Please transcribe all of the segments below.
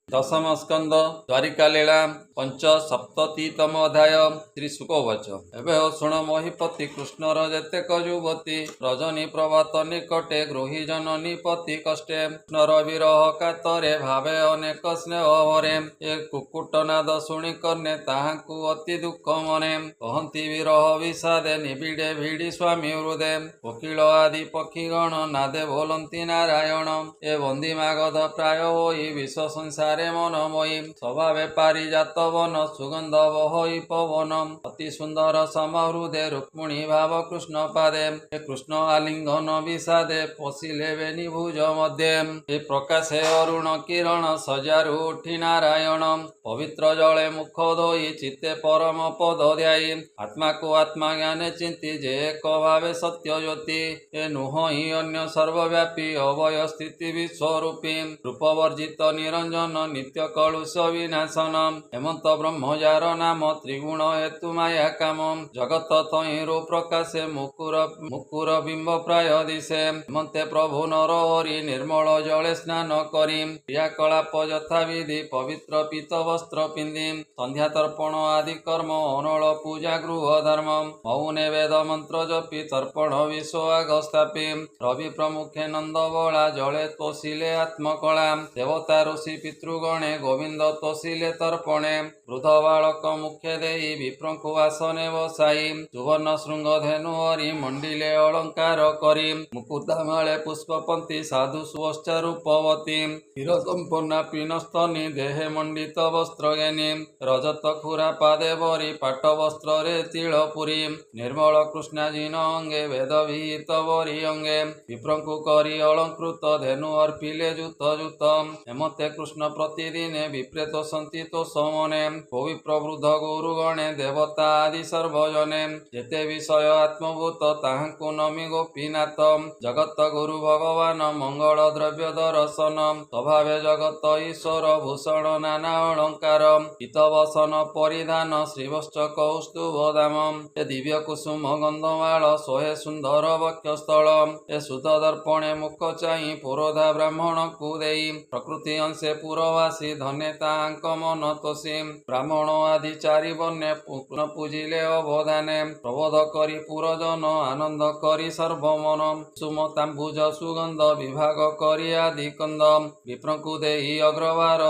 दशम स्कंद द्वारिका लीला पंचसप्ततितम अध्याय श्री सुकवच। एबे हो शुण महीपति कृष्णर जेतेक युवती रजनी प्रभात निकटे गृही जननी पति कष्टे कृष्णर विरह कातरे भावे अनेक स्नेह भरे ए कुकुटनाद शुणी कर्णे ताहाकु अति दुख मने कहती विरह विषादे निबिड़े भिड़ी स्वामी हृदे वकील आदि पक्षीगण नादे बोलती नारायण ए बंदी मागध प्राय होई विश्व संसारे मनमयी स्वभावे पारिजात वन सुगंध बहई पवन अति सुंदर समहृदे रुक्मिणी भाव कृष्ण पादे हे कृष्ण आलिंगन विषादे पशिले बेनी भुज मध्ये हे प्रकाशे अरुण किरण सजारु उठी नारायण पवित्र जले मुख धोई चित्ते परम पद ध्यायी आत्मा को आत्मा ज्ञाने चिंती जे एक भावे सत्य ज्योति ए नुह ही अन्य सर्वव्यापी अवय स्थिति विश्वरूपी रूपवर्जित निरंजन नित्य कलुष विनाशन हेमंत ब्रह्मजार नाम त्रिगुण हेतु माया काम जगत तहिरो प्रकाशे मुकुर बिंब प्राय दिशे हेमंते प्रभु नर हरि निर्मल जले स्नान करी क्रियाकलाप यथा विधि पवित्र पीत वस्त्र पिंधि संध्या तर्पण आदि कर्म अनल पूजा गृह धर्म मौने वेद मंत्र जपी तर्पण विश्व आग स्थापी रवि प्रमुखे नंद बला जले तोषिले आत्मकला देवता ऋषि पितृगणे गोविंद तोषिले तर्पणे वृद्ध बालक मुखे देई विप्रंकु आसने बसाई सुवर्ण श्रृंग धेनु हरि मंडिले अलंकार करी मुकुदामाळे पुष्पपंथी साधु सुवश्च रूपवती क्षीर संपन्ना पीनस्तनी देहे मंडित वस्त्र ज्ञानी रजत खुरा पादे भरी पाट वस्त्र रे तिलपुरी निर्मल कृष्णाजीन अंगे वेद विहित वरी अंगे विप्रंकु करी अलंकृत धेनु अर्पिले जुत जुत हेमते कृष्ण प्रतिदिने विप्रेत सन्ति तो समने कवि प्रवृद्ध गुरुगणे देवता आदि सर्वजने जेते विषय आत्मभूत ताहांकु नमि गोपीनाथ जगत गुरु भगवान मंगल द्रव्य दर्शन स्वभावे जगत ईश्वर भूषण नाना अलंकार हितवसन परिधान श्रीवश्च कौस्तुभ धाम ए दिव्य कुसुम गंधमाल सोहे सुंदर वक्षस्थल ए सुध दर्पणे मुख चाहि पुरोधा ब्राह्मण को देई प्रकृति अंशे पुरवासी धने तांक मन तोषी ब्राह्मण आदि चारि बन्ने पूजिले अवधाने प्रबोध करी पुरजन आनंद करी सर्वमन सुमतांबुज सुगंध विभाग करी आदि कंद विप्रंकु देहि अग्रवार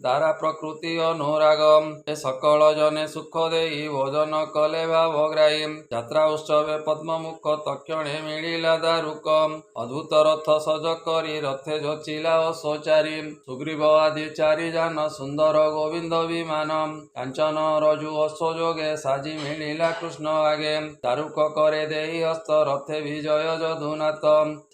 दारा प्रकृति अनुराग ए सकल जने सुख देहि भोजन कले भावग्राही यात्रा उत्सवे पद्ममुख तक्षणे मिलिला दारुक अद्भुत रथ सज करी रथे जोचिला अशोचारी सुग्रीव आदि चारि जान सुंदर गोविंद विमान कांचन रजु अश्वयोगे साजी मिलिला कृष्ण आगे दारुक करे देहि हस्त रथे विजय जदुनाथ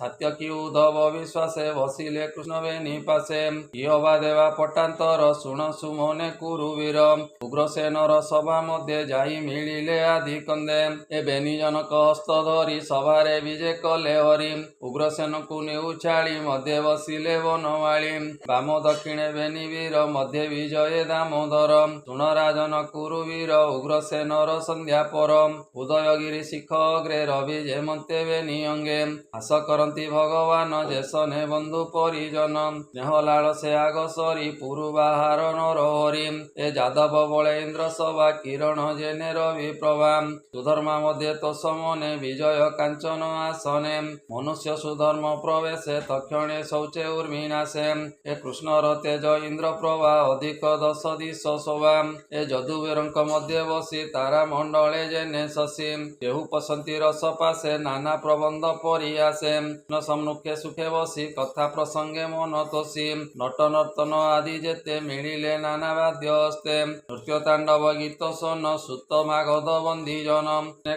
सात्यकी उद्धव विश्वासे बसिले कृष्ण बेनी पासे इहवा देवा पटांतर शुण सुमने कुरुवीर उग्रसेनर सभा मध्ये जाई मिलिले आदि कंदे ए बेनी जनक हस्त धरी सभारे विजे कले हरि उग्रसेन को नेउछाड़ी मध्ये बसिले वनमाळी बाम दक्षिणे बेनी वीर मध्ये विजय दामोदर शुण राजन कुरुवीर उग्रसेनर संध्या पर उदयगिरी शिख अग्रे रवि जेमंते बेनी अंगे हास करती भगवान जेसने बंधु परिजन स्नेह लाल से आग सरी पुरु बाहार नर हरि ए जादव बले इंद्र सभा किरण जेने रवि प्रभा सुधर्मा मध्ये तो समने विजय कांचन आसने मनुष्य सुधर्म प्रवेशे तक्षणे शौचे उर्मिनाशे ए कृष्णर तेज इंद्र प्रभा अधिक दश दिश शोभा ए जदुवीरंक मध्ये बसी तारा मंडले जेने शशी केहू पसंती रस पासे नाना प्रबंध परियासे न सम्मुखे सुखे बसी कथा प्रसंगे मन तोषी नट नर्तन आदि जेते मिलिले नाना वाद्य हस्ते नृत्य तांडव गीत सन सुत मागध बंदी जन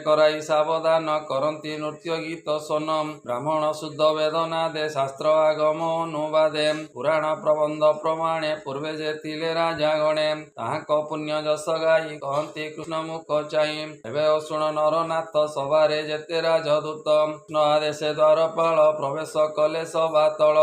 कराई सावधान करती नृत्य गीत सन ब्राह्मण शुद्ध वेदना दे शास्त्र आगम अनुवादे पुराण प्रबंध प्रमाणे पूर्वे जे थिले राजा गणे ताहाक पुण्य जस गाई कहती कृष्ण मुख चाहि एबे शुण नरनाथ सभारे जेते राजदूत कृष्ण आदेशे द्वारपाल प्रवेश कले सभा तल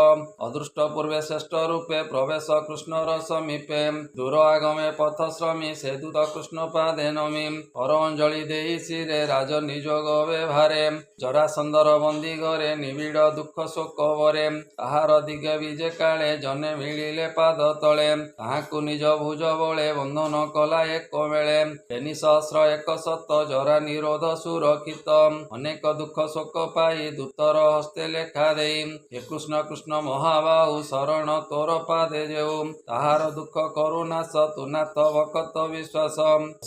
अदृष्ट पूर्वे श्रेष्ठ रूपे प्रवेश कृष्णर समीपे दूर आगमे पथ श्रमी से दूत कृष्ण पादे नमी कर अंजलि देई शिरे राज निजोग व्यवहारे जरासंदर बंदी घरे निबिड़ दुख शोक वरे ताहार दिगे विजे काले जने मिलिले ପଡ଼ିଲେ ପାଦ ତଳେ ତାହାକୁ ନିଜ ଭୁଜ ବଳେ ବନ୍ଧନ କଲା ଏକ ବେଳେ ତିନି ସହସ୍ର 100 ଜରା ନିରୋଧ ସୁରକ୍ଷିତ ଅନେକ ଦୁଃଖ ଶୋକ ପାଇ ଦୂତର ହସ୍ତେ ଲେଖା ଦେଇ ହେ କୃଷ୍ଣ କୃଷ୍ଣ ମହାବାହୁ ଶରଣ ତୋର ପାଦେ ଯେଉ ତାହାର ଦୁଃଖ କରୁ ନାଶ ତୁ ନାଥ ଭକତ ବିଶ୍ୱାସ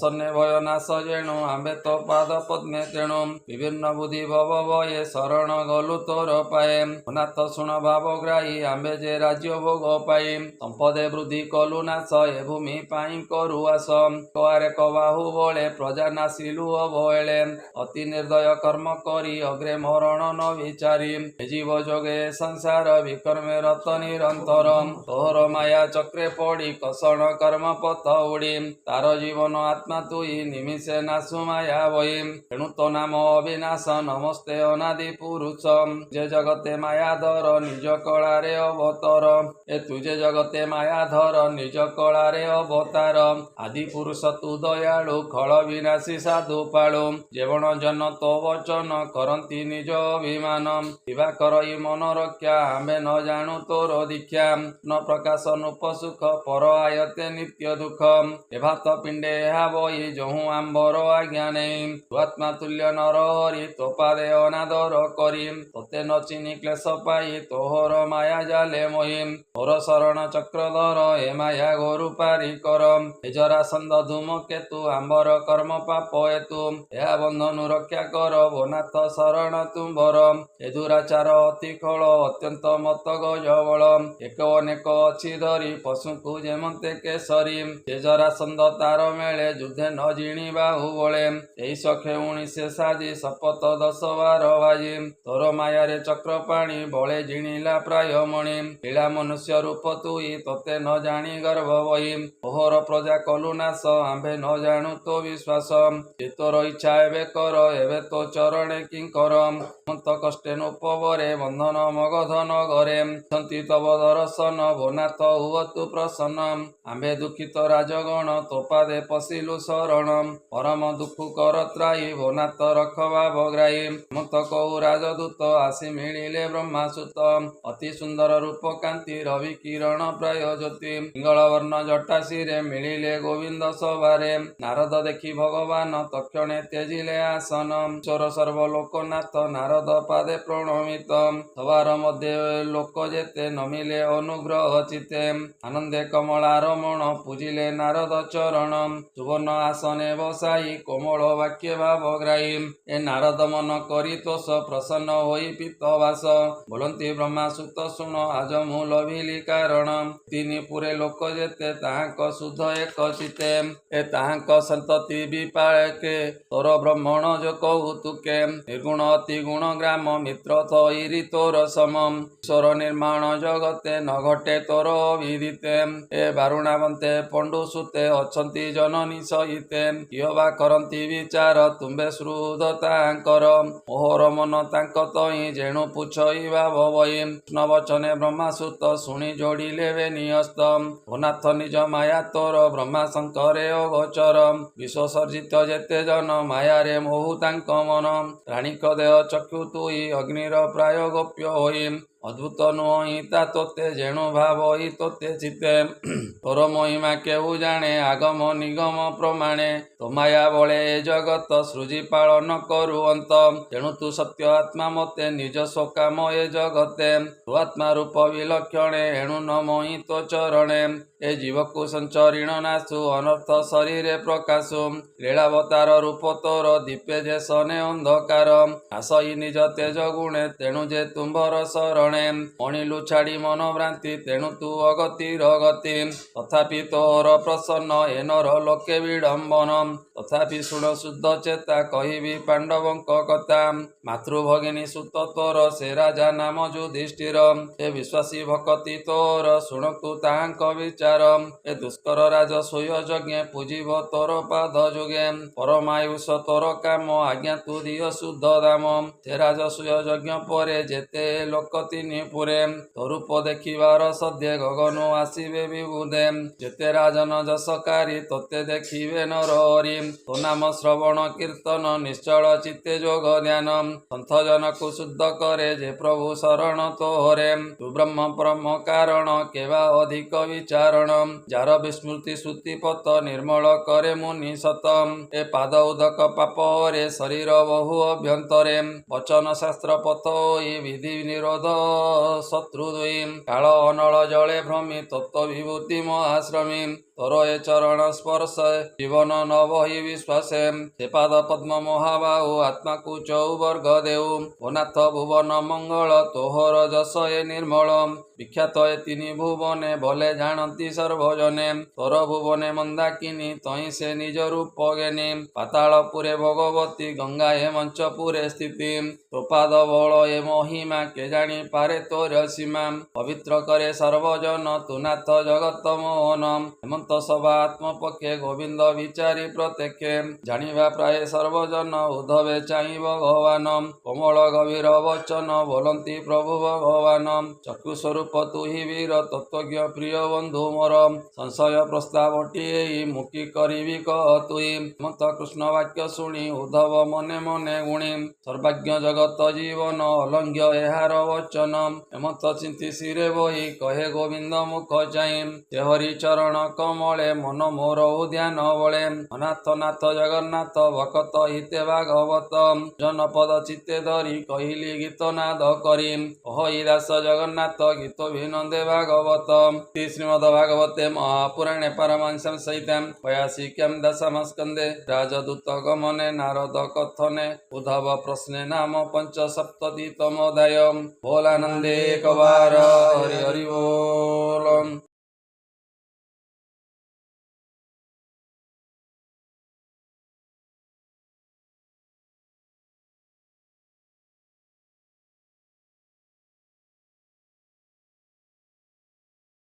ସନ୍ନେ ଭୟ ନାଶ ଯେଣୁ ଆମ୍ଭେ ତୋ ପାଦ ପଦ୍ମେ ତେଣୁ ବିଭିନ୍ନ ବୁଦ୍ଧି ଭବ ଭये ଶରଣ ଗଲୁ ତୋର ପାଏ ନାଥ ଶୁଣ ଭାବଗ୍ରାହୀ ଆମ୍ଭେ ଯେ ରାଜ୍ୟ ଭୋଗ ପାଇ ସମ୍ପଦେ ବୃଦ୍ଧି କଲୁ ନାଶ ଏ ଭୂମି ପାଇଁ କରୁ ଆସ କଆରେ କବାହୁ ବଳେ ପ୍ରଜା ନାସିଲୁ ଅବହେଳେ ଅତି ନିର୍ଦ୍ଦୟ କର୍ମ କରି ଅଗ୍ରେ ମରଣ ନ ବିଚାରି ଏ ଜୀବ ଯୋଗେ ସଂସାର ବିକର୍ମେ ରତ ନିରନ୍ତର ତୋର ମାୟା ଚକ୍ରେ ପଡ଼ି କଷଣ କର୍ମ ପଥ ଉଡ଼ି ତାର ଜୀବନ ଆତ୍ମା ତୁଇ ନିମିଷେ ନାଶୁ ମାୟା ବହି ତେଣୁ ତୋ ନାମ ଅବିନାଶ ନମସ୍ତେ ଅନାଦି ପୁରୁଷ ଯେ ଜଗତେ ମାୟା ଧର ନିଜ କଳାରେ ଅବତର ଏ ତୁଜେ ଜଗତେ ମାୟା ଧର ନିଜ କଳାରେ ଅବତାର ଆଦି ପୁରୁଷ ତୁ ଦୟାଳୁ ଖଳ ବିନାଶୀ ସାଧୁ ପାଳୁ ଯେବଣ ଜନ ତୋ ବଚନ କରନ୍ତି ନିଜ ଅଭିମାନ ଦିବା କରଇ ମନ ରକ୍ଷା ଆମ୍ଭେ ନ ଜାଣୁ ତୋର ଦୀକ୍ଷା ନ ପ୍ରକାଶ ନୂପ ସୁଖ ପର ଆୟତେ ନିତ୍ୟ ଦୁଃଖ ଏ ଭାତ ପିଣ୍ଡେ ଏହା ବହି ଯହୁଁ ଆମ୍ବର ଆଜ୍ଞା ନେଇ ତୁ ଆତ୍ମା ତୁଲ୍ୟ ନର ହରି ତୋ ପାଦେ ଅନାଦର କରି ତୋତେ ନ ଚିନି କ୍ଲେଶ ପାଇ ତୋହର ମାୟା ଜାଲେ ମୋହି ତୋର ଶରଣ ଚକ୍ରଧର ଏ ମାୟା ଘୋରୁ ପାରି କର ଏ ଜରାସନ୍ଧ ଧୂମ କେତୁ ଆମ୍ବର କର୍ମ ପାପ ହେତୁ ଏହା ବନ୍ଧନୁ ରକ୍ଷା କର ଭୋନାଥ ଶରଣ ତୁମ୍ଭର ଏ ଦୁରାଚାର ଅତି ଖଳ ଅତ୍ୟନ୍ତ ମତ ଗଜବଳ ଏକ ଅନେକ ଅଛି ଧରି ପଶୁଙ୍କୁ ଯେମନ୍ତେ କେଶରୀ ଏ ଜରାସନ୍ଧ ତାର ମେଳେ ଯୁଦ୍ଧେ ନ ଜିଣି ବାହୁ ବଳେ ଏହି ସଖେ 19 ସାଜି ଶପଥ 10 ବାର ବାଜି ତୋର ମାୟାରେ ଚକ୍ର ପାଣି ବଳେ ଜିଣିଲା ପ୍ରାୟ ମଣି ଲୀଳା ମନୁଷ୍ୟ ରୂପ ତୁଇ ତୋତେ ନ ଜାଣି ଗର୍ଭ ବହି ଓହର ପ୍ରଜା କଲୁ ନାଶ ଆମ୍ଭେ ନ ଜାଣୁ ତୋ ବିଶ୍ୱାସ ଯେ ତୋର ଇଚ୍ଛା ଏବେ କର ଏବେ ତୋ ଚରଣେ କିଙ୍କର ମନ୍ତ କଷ୍ଟେ ନୋପବରେ ବନ୍ଧନ ମଗଧନ ଘରେ ଛନ୍ତି ତବ ଦର୍ଶନ ଭୋନାଥ ହୁଅ ତୁ ପ୍ରସନ୍ନ ଆମ୍ଭେ ଦୁଃଖିତ ରାଜଗଣ ତୋ ପାଦେ ପଶିଲୁ ଶରଣ ପରମ ଦୁଃଖ କର ତ୍ରାହି ଭୋନାଥ ରଖ ଭାବଗ୍ରାହୀ ମନ୍ତ କହୁ ରାଜଦୂତ ଆସି ମିଳିଲେ ବ୍ରହ୍ମାସୁତ ଅତି ସୁନ୍ଦର ରୂପ କାନ୍ତି ରବି କିରଣ ପ୍ରାୟ ଜ୍ୟୋତି ପିଙ୍ଗଳ ବର୍ଣ୍ଣ ଜଟା ଶିରେ ମିଳିଲେ ଗୋବିନ୍ଦ ସଭାରେ ନାରଦ ଦେଖି ଭଗବାନ ତକ୍ଷଣେ ତ୍ୟଜିଲେ ଆସନ ଈଶ୍ୱର ସର୍ବଲୋକନାଥ ନାରଦ ପାଦେ ପ୍ରଣମିତ ସଭାର ମଧ୍ୟ ଲୋକ ଯେତେ ନମିଲେ ଅନୁଗ୍ରହ ଚିତେ ଆନନ୍ଦେ କମଳା ରମଣ ପୂଜିଲେ ନାରଦ ଚରଣ ସୁବର୍ଣ୍ଣ ଆସନେ ବସାଇ କୋମଳ ବାକ୍ୟ ଭାବଗ୍ରାହୀ ଏ ନାରଦ ମନ କରି ତୋଷ ପ୍ରସନ୍ନ ହୋଇ ପିତବାସ ବୋଲନ୍ତି ବ୍ରହ୍ମାସୁତ ଶୁଣ ଆଜ ମୁଁ ଲଭିଲି କାରଣ ତିନି ପୁରେ ଲୋକ ଯେତେ ତାହାଙ୍କ ସୁଧ ଏକ ଚିତେ ଏ ତାହାଙ୍କ ସନ୍ତତି ବିପାକେ ତୋର ବ୍ରହ୍ମଣ ଯୋ କହୁ ତୁକେ ନିର୍ଗୁଣ ଅତି ଗୁଣ ଗ୍ରାମ ମିତ୍ର ତଇରି ତୋର ସମ ଈଶ୍ୱର ନିର୍ମାଣ ଜଗତେ ନ ଘଟେ ତୋର ଅଭିଦିତେ ଏ ବାରୁଣାବନ୍ତେ ପଣ୍ଡୁ ସୁତେ ଅଛନ୍ତି ଜନନୀ ସହିତେ କିଏ ବା କରନ୍ତି ବିଚାର ତୁମ୍ଭେ ଶ୍ରୁଧ ତାଙ୍କର ମୋହର ମନ ତାଙ୍କ ତହିଁ ଯେଣୁ ପୁଛଇ ଭାବ ବହି କୃଷ୍ଣ ବଚନେ ବ୍ରହ୍ମାସୁତ ଶୁଣି ଯୋଡ଼ିଲେ ବେନିହସ୍ତ ଭୋନାଥ ନିଜ ମାୟା ତୋର ବ୍ରହ୍ମା ଶଙ୍କରେ ଅଗୋଚର ବିଶ୍ୱସର୍ଜିତ ଯେତେ ଜନ ମାୟାରେ ମୋହୁ ତାଙ୍କ ମନ ରାଣୀକ ଦେହ ଚକ୍ଷୁ ତୁଇ ଅଗ୍ନିର ପ୍ରାୟ ଗୋପ୍ୟ ହୋଇ ଅଦ୍ଭୁତ ନୁହଁ ତା ତୋତେ ଯେଣୁ ଭାବଇ ତୋତେ ଚିତେ ତୋର ମହିମା କେହୁ ଜାଣେ ଆଗମ ନିଗମ ପ୍ରମାଣେ ତୋ ମାୟା ବଳେ ଏ ଜଗତ ସୃଜି ପାଳନ କରୁଅନ୍ତ ତେଣୁ ତୁ ସତ୍ୟ ଆତ୍ମା ମତେ ନିଜ ସକାମ ଏ ଜଗତେ ତୁ ଆତ୍ମା ରୂପ ବିଲକ୍ଷଣେ ଏଣୁ ନମଇ ତୋ ଚରଣେ ଏ ଜୀବକୁ ସଞ୍ଚରିଣ ନାଶୁ ଅନର୍ଥ ଶରୀରେ ପ୍ରକାଶୁ ଲୀଳାବତାର ରୂପ ତୋର ଦୀପେ ଯେ ସନେ ଅନ୍ଧକାର ଆସଇ ନିଜ ତେଜ ଗୁଣେ ତେଣୁ ଯେ ତୁମ୍ଭର ଶରଣେ ମଣିଲୁ ଛାଡ଼ି ମନ ଭ୍ରାନ୍ତି ତେଣୁ ତୁ ଅଗତିର ଗତି ତଥାପି ତୋର ପ୍ରସନ୍ନ ଏ ନର ଲୋକେ ବିଡ଼ମ୍ବନ ତଥାପି ଶୁଣ ଶୁଦ୍ଧ ଚେତା କହିବି ପାଣ୍ଡବଙ୍କ କଥା ମାତୃଭଗିନୀ ସୁତ ତୋର ସେ ରାଜା ନାମ ଯୁଧିଷ୍ଠିର ଏ ବିଶ୍ୱାସୀ ଭକତି ତୋର ଶୁଣକୁ ତାହାଙ୍କ ବିଚାର ବିଚାର ଏ ଦୁଷ୍କର ରାଜ ସୋୟ ଯଜ୍ଞେ ପୂଜିବ ତୋର ପାଦ ଯୁଗେ ପରମାୟୁଷ ତୋର କାମ ଆଜ୍ଞା ତୁ ଦିଅ ଶୁଦ୍ଧ ଦାମ ସେ ରାଜ ସୋୟ ଯଜ୍ଞ ପରେ ଯେତେ ଲୋକ ତିନି ପୁରେ ତୋରୂପ ଦେଖିବାର ସଦ୍ୟ ଗଗନ ଆସିବେ ବିବୁଧେ ଯେତେ ରାଜନ ଯଶକାରୀ ତୋତେ ଦେଖିବେ ନରହରି ତୋ ନାମ ଶ୍ରବଣ କୀର୍ତ୍ତନ ନିଶ୍ଚଳ ଚିତ୍ତେ ଯୋଗ ଧ୍ୟାନ ସନ୍ଥ ଜନକୁ ଶୁଦ୍ଧ କରେ ଯେ ପ୍ରଭୁ ଶରଣ ତୋହରେ ତୁ ବ୍ରହ୍ମ ବ୍ରହ୍ମ କାରଣ କେବା ଅଧିକ ବିଚାରଣ ଯାର ବିସ୍ମୃତି ଶ୍ରୁତି ପଥ ନିର୍ମଳ କରେ ମୁନି ସତ ଏ ପାଦ ଉଦକ ପାପରେ ଶରୀର ବହୁ ଅଭ୍ୟନ୍ତରେ ବଚନ ଶାସ୍ତ୍ର ପଥ ହୋଇ ବିଧି ନିରୋଧ ଶତ୍ରୁ ଦୁଇ କାଳ ଅନଳ ଜଳେ ଭ୍ରମି ତତ୍ତ୍ୱ ବିଭୂତି ମହାଶ୍ରମୀ ତୋର ଏ ଚରଣ ସ୍ପର୍ଶ ଜୀବନ ନ ବହି ବିଶ୍ୱାସେ ସେ ପାଦ ପଦ୍ମ ମହାବାହୁ ଆତ୍ମାକୁ ଚଉବର୍ଗ ଦେଉ ଓ ନାଥ ଭୁବନ ମଙ୍ଗଳ ତୋହର ଯଶ ଏ ନିର୍ମଳ ବିଖ୍ୟାତ ଏ ତିନି ଭୁବନେ ଭଲେ ଜାଣନ୍ତି ସର୍ବଜନେ ତୋର ଭୁବନେ ମନ୍ଦାକିନୀ ତହିଁ ସେ ନିଜ ରୂପ ଜ୍ଞାନୀ ପାତାଳପୁରେ ଭଗବତୀ ଗଙ୍ଗା ଏ ମଞ୍ଚପୁରେ ସ୍ଥିତି ତୋ ପାଦ ବଳ ଏ ମହିମା କେ ଜାଣି ପାରେ ତୋର ସୀମା ପବିତ୍ର କରେ ସର୍ବଜନ ତୁ ନାଥ ଜଗତ ମୋହନ ହେମନ୍ତ ସଭା ଆତ୍ମପକ୍ଷେ ଗୋବିନ୍ଦ ବିଚାରି ପ୍ରତ୍ୟକ୍ଷେ ଜାଣିବା ପ୍ରାୟ ସର୍ବଜନ ଉଦ୍ଧବେ ଚାହିଁ ଭଗବାନ କୋମଳ ଗଭୀର ବଚନ ବୋଲନ୍ତି ପ୍ରଭୁ ଭଗବାନ ଚକ୍ଷୁ ସ୍ୱରୂପ ତୁହି ବୀର ତତ୍ତ୍ୱଜ୍ଞ ପ୍ରିୟ ବନ୍ଧୁ ମୋର ସଂଶୟ ପ୍ରସ୍ତାବଟିଏ ମୁକି କରିବି କହ ତୁଇ ହେମନ୍ତ କୃଷ୍ଣ ବାକ୍ୟ ଶୁଣି ଉଦ୍ଧବ ମନେ ମନେ ଗୁଣି ସର୍ବାଜ୍ଞ ଜଗତ ଜୀବନ ଅଲଙ୍ଘ୍ୟ ଏହାର ବଚନ ହେମନ୍ତ ଚିନ୍ତି ଶିରେ ବହି କହେ ଗୋବିନ୍ଦ ମୁଖ ଚାହିଁ ସେ ହରି ଚରଣ କମଳେ ମନ ମୋର ଉଦ୍ୟାନ ବଳେ ଅନାଥ ନାଥ ଜଗନ୍ନାଥ ଭକତ ହିତେ ଭାଗବତ ଜନପଦ ଚିତ୍ତେ ଧରି କହିଲି ଗୀତ ନାଦ କରି ଅହଇ ଦାସ ଜଗନ୍ନାଥ ଗୀତ ଭିନନ୍ଦେ ଭାଗବତ ଶ୍ରୀମଦ ଭାଗବତେ ମହାପୁରାଣେ ପାରମହଂସ୍ୟାଂ ସହିତାଂ ପୟାସିକ୍ୟାଂ ଦଶମସ୍କନ୍ଧେ ରାଜଦୂତ ଗମନେ ନାରଦ କଥନେ ଉଦ୍ଧବ ପ୍ରଶ୍ନେ ନାମ ପଞ୍ଚସପ୍ତତିତମୋऽଧ୍ୟାୟ। ବୋଲାନନ୍ଦे कवार हरि हरि बोल।